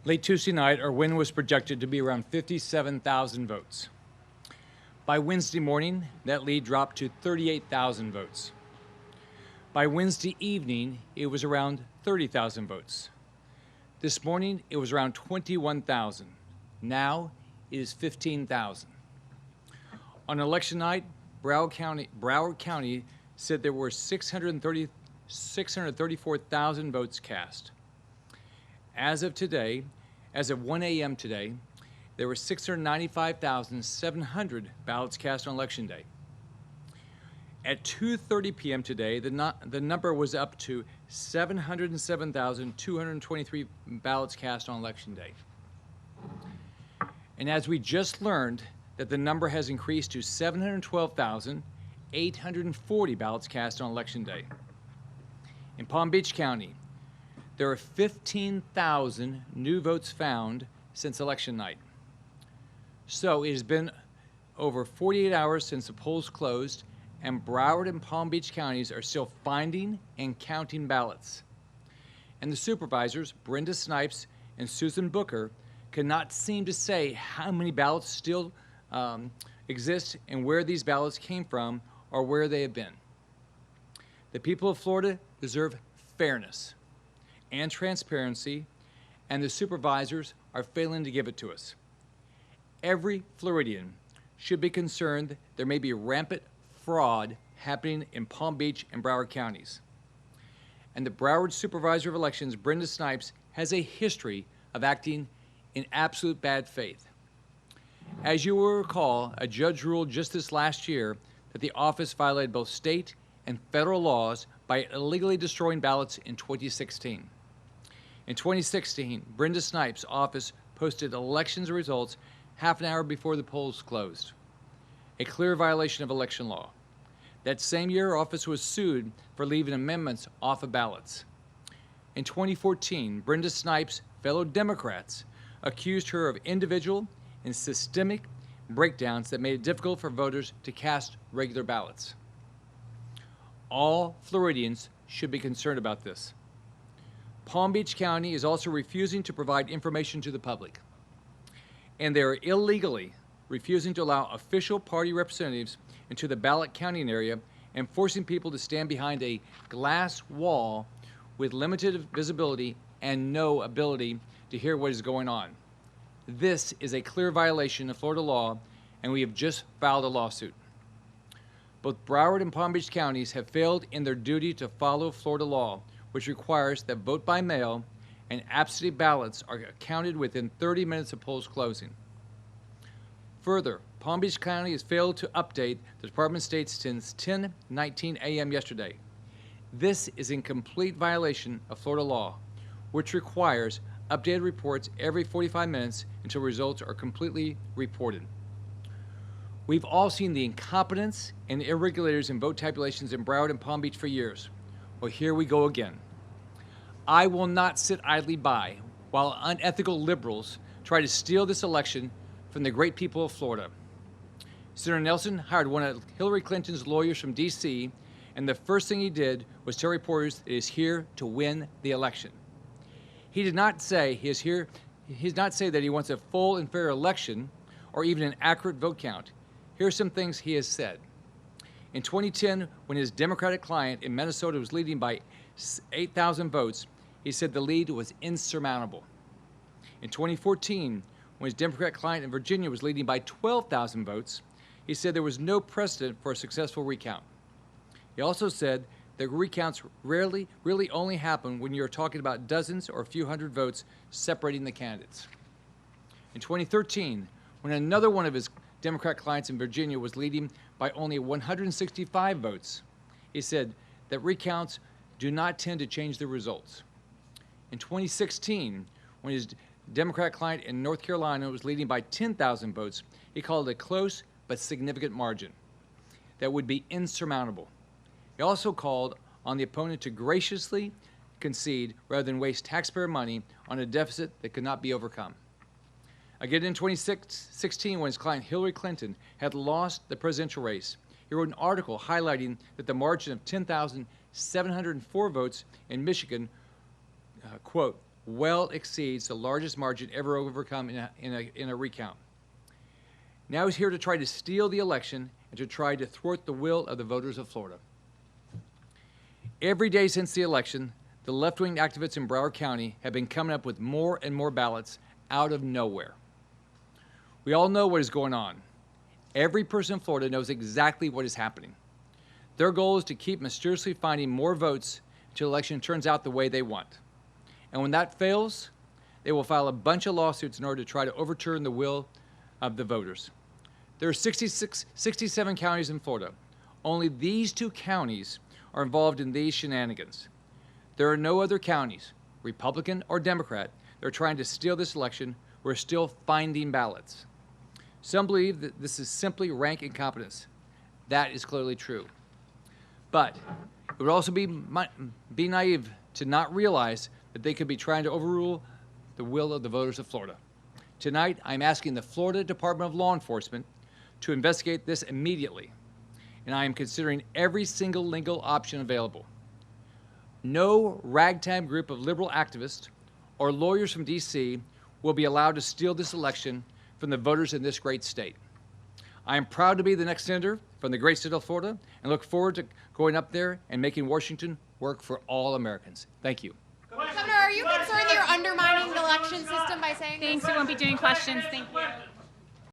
Late Tuesday night, our win was projected to be around 57,000 votes. By Wednesday morning, that lead dropped to 38,000 votes. By Wednesday evening, it was around 30,000 votes. This morning, it was around 21,000. Now, it is 15,000. On election night, Broward County said there were 634,000 votes cast. As of 1 a.m. today, there were 695,700 ballots cast on Election Day. At 2:30 p.m. today, the number was up to 707,223 ballots cast on Election Day. And as we just learned, that the number has increased to 712,840 ballots cast on Election Day. In Palm Beach County, there are 15,000 new votes found since election night. So it has been over 48 hours since the polls closed, and Broward and Palm Beach counties are still finding and counting ballots. And the supervisors, Brenda Snipes and Susan Booker, cannot seem to say how many ballots still exist and where these ballots came from or where they have been. The people of Florida deserve fairness and transparency, and the supervisors are failing to give it to us. Every Floridian should be concerned there may be rampant fraud happening in Palm Beach and Broward counties. And the Broward Supervisor of Elections, Brenda Snipes, has a history of acting in absolute bad faith. As you will recall, a judge ruled just this last year that the office violated both state and federal laws by illegally destroying ballots in 2016. In 2016, Brenda Snipes' office posted elections results half an hour before the polls closed, a clear violation of election law. That same year, her office was sued for leaving amendments off of ballots. In 2014, Brenda Snipes' fellow Democrats accused her of individual and systemic breakdowns that made it difficult for voters to cast regular ballots. All Floridians should be concerned about this. Palm Beach County is also refusing to provide information to the public, and they are illegally refusing to allow official party representatives into the ballot counting area and forcing people to stand behind a glass wall with limited visibility and no ability to hear what is going on. This is a clear violation of Florida law, and we have just filed a lawsuit. Both Broward and Palm Beach counties have failed in their duty to follow Florida law, which requires that vote by mail and absentee ballots are counted within 30 minutes of polls closing. Further, Palm Beach County has failed to update the Department of State since 10:19 a.m. yesterday. This is in complete violation of Florida law, which requires updated reports every 45 minutes until results are completely reported. We've all seen the incompetence and irregularities in vote tabulations in Broward and Palm Beach for years. Well, here we go again. I will not sit idly by while unethical liberals try to steal this election from the great people of Florida. Senator Nelson hired one of Hillary Clinton's lawyers from D.C., and the first thing he did was tell reporters that he is here to win the election. He did not say he did not say that he wants a full and fair election or even an accurate vote count. Here are some things he has said. In 2010, when his Democratic client in Minnesota was leading by 8,000 votes, he said the lead was insurmountable. In 2014, when his Democratic client in Virginia was leading by 12,000 votes, he said there was no precedent for a successful recount. He also said that recounts really only happen when you're talking about dozens or a few hundred votes separating the candidates. In 2013, when another one of his Democrat clients in Virginia was leading by only 165 votes, he said that recounts do not tend to change the results. In 2016, when his Democrat client in North Carolina was leading by 10,000 votes, he called it a close but significant margin that would be insurmountable. He also called on the opponent to graciously concede rather than waste taxpayer money on a deficit that could not be overcome. Again, in 2016, when his client Hillary Clinton had lost the presidential race, he wrote an article highlighting that the margin of 10,704 votes in Michigan, quote, well exceeds the largest margin ever overcome in a recount. Now he's here to try to steal the election and to try to thwart the will of the voters of Florida. Every day since the election, the left-wing activists in Broward County have been coming up with more and more ballots out of nowhere. We all know what is going on. Every person in Florida knows exactly what is happening. Their goal is to keep mysteriously finding more votes until the election turns out the way they want. And when that fails, they will file a bunch of lawsuits in order to try to overturn the will of the voters. There are 67 counties in Florida. Only these 2 counties are involved in these shenanigans. There are no other counties, Republican or Democrat, that are trying to steal this election. We're still finding ballots. Some believe that this is simply rank incompetence. That is clearly true. But it would also be naive to not realize that they could be trying to overrule the will of the voters of Florida. Tonight, I'm asking the Florida Department of Law Enforcement to investigate this immediately, and I am considering every single legal option available. No ragtag group of liberal activists or lawyers from D.C. will be allowed to steal this election from the voters in this great state. I am proud to be the next senator from the great state of Florida and look forward to going up there and making Washington work for all Americans. Thank you. Governor, are you concerned that you're undermining the election system by saying Thanks. this? We won't be doing questions. Thank you.